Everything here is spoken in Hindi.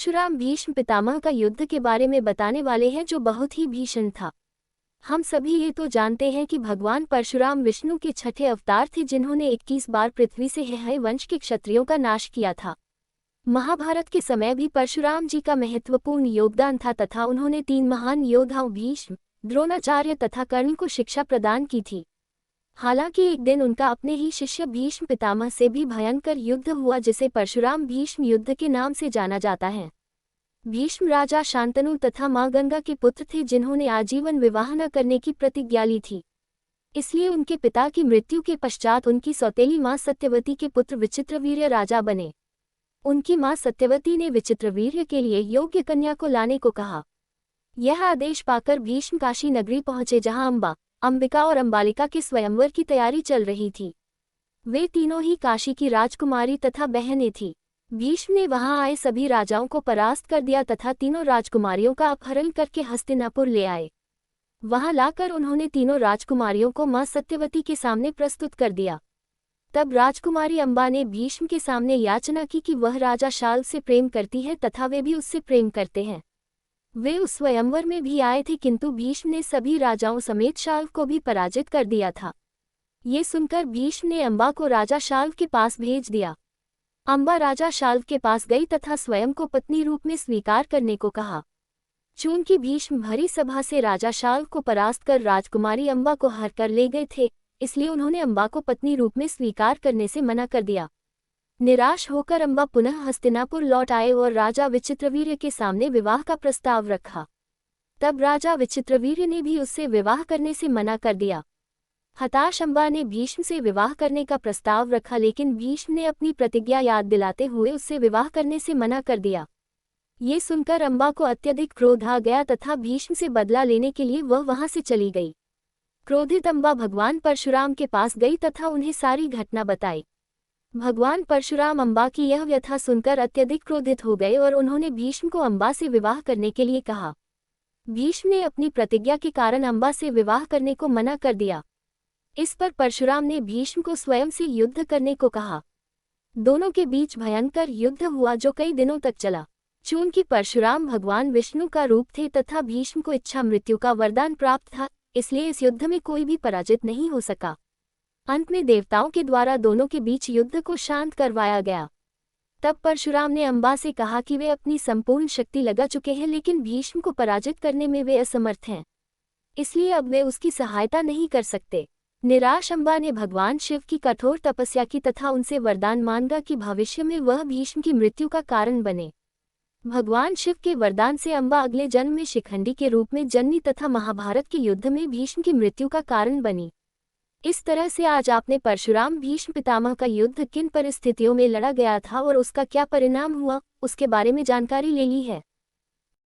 परशुराम भीष्म पितामह का युद्ध के बारे में बताने वाले हैं जो बहुत ही भीषण था। हम सभी ये तो जानते हैं कि भगवान परशुराम विष्णु के छठे अवतार थे जिन्होंने 21 बार पृथ्वी से हेहय वंश के क्षत्रियों का नाश किया था। महाभारत के समय भी परशुराम जी का महत्वपूर्ण योगदान था तथा उन्होंने 3 महान योद्धाओं भीष्म, द्रोणाचार्य तथा कर्ण को शिक्षा प्रदान की थी। हालांकि एक दिन उनका अपने ही शिष्य भीष्म पितामह से भी भयंकर युद्ध हुआ जिसे परशुराम भीष्म युद्ध के नाम से जाना जाता है। भीष्म राजा शांतनु तथा मां गंगा के पुत्र थे जिन्होंने आजीवन विवाह न करने की प्रतिज्ञा ली थी। इसलिए उनके पिता की मृत्यु के पश्चात उनकी सौतेली मां सत्यवती के पुत्र विचित्रवीर्य राजा बने। उनकी मां सत्यवती ने विचित्रवीर्य के लिए योग्य कन्या को लाने को कहा। यह आदेश पाकर भीष्म काशी नगरी पहुंचे जहां अम्बा, अंबिका और अंबालिका के स्वयंवर की तैयारी चल रही थी। वे तीनों ही काशी की राजकुमारी तथा बहनें थीं। भीष्म ने वहां आए सभी राजाओं को परास्त कर दिया तथा तीनों राजकुमारियों का अपहरण करके हस्तिनापुर ले आए। वहां लाकर उन्होंने तीनों राजकुमारियों को मां सत्यवती के सामने प्रस्तुत कर दिया। तब राजकुमारी अम्बा ने भीष्म के सामने याचना की कि वह राजा शाल्व से प्रेम करती है तथा वे भी उससे प्रेम करते हैं। वे उस स्वयंवर में भी आए थे किंतु भीष्म ने सभी राजाओं समेत शाल्व को भी पराजित कर दिया था। ये सुनकर भीष्म ने अम्बा को राजा शाल्व के पास भेज दिया। अम्बा राजा शाल्व के पास गई तथा स्वयं को पत्नी रूप में स्वीकार करने को कहा। चूंकि भीष्म भरी सभा से राजा शाल्व को परास्त कर राजकुमारी अम्बा को हर कर ले गए थे, इसलिए उन्होंने अम्बा को पत्नी रूप में स्वीकार करने से मना कर दिया। निराश होकर अम्बा पुनः हस्तिनापुर लौट आए और राजा विचित्रवीर्य के सामने विवाह का प्रस्ताव रखा। तब राजा विचित्रवीर्य ने भी उससे विवाह करने से मना कर दिया। हताश अम्बा ने भीष्म से विवाह करने का प्रस्ताव रखा लेकिन भीष्म ने अपनी प्रतिज्ञा याद दिलाते हुए उससे विवाह करने से मना कर दिया। ये सुनकर अम्बा को अत्यधिक क्रोध आ गया तथा भीष्म से बदला लेने के लिए वह वहां से चली गई। क्रोधित अम्बा भगवान परशुराम के पास गई तथा उन्हें सारी घटना बताई। भगवान परशुराम अम्बा की यह व्यथा सुनकर अत्यधिक क्रोधित हो गए और उन्होंने भीष्म को अम्बा से विवाह करने के लिए कहा। भीष्म ने अपनी प्रतिज्ञा के कारण अम्बा से विवाह करने को मना कर दिया। इस पर परशुराम ने भीष्म को स्वयं से युद्ध करने को कहा। दोनों के बीच भयंकर युद्ध हुआ जो कई दिनों तक चला। चूंकि परशुराम भगवान विष्णु का रूप थे तथा भीष्म को इच्छा मृत्यु का वरदान प्राप्त था, इसलिए इस युद्ध में कोई भी पराजित नहीं हो सका। अंत में देवताओं के द्वारा दोनों के बीच युद्ध को शांत करवाया गया। तब परशुराम ने अम्बा से कहा कि वे अपनी संपूर्ण शक्ति लगा चुके हैं लेकिन भीष्म को पराजित करने में वे असमर्थ हैं, इसलिए अब वे उसकी सहायता नहीं कर सकते। निराश अम्बा ने भगवान शिव की कठोर तपस्या की तथा उनसे वरदान मांगा कि भविष्य में वह भीष्म की मृत्यु का कारण बने। भगवान शिव के वरदान से अम्बा अगले जन्म में शिखंडी के रूप में जन्मी तथा महाभारत के युद्ध में भीष्म की मृत्यु का कारण बनी। इस तरह से आज आपने परशुराम भीष्म पितामह का युद्ध किन परिस्थितियों में लड़ा गया था और उसका क्या परिणाम हुआ, उसके बारे में जानकारी ले ली है।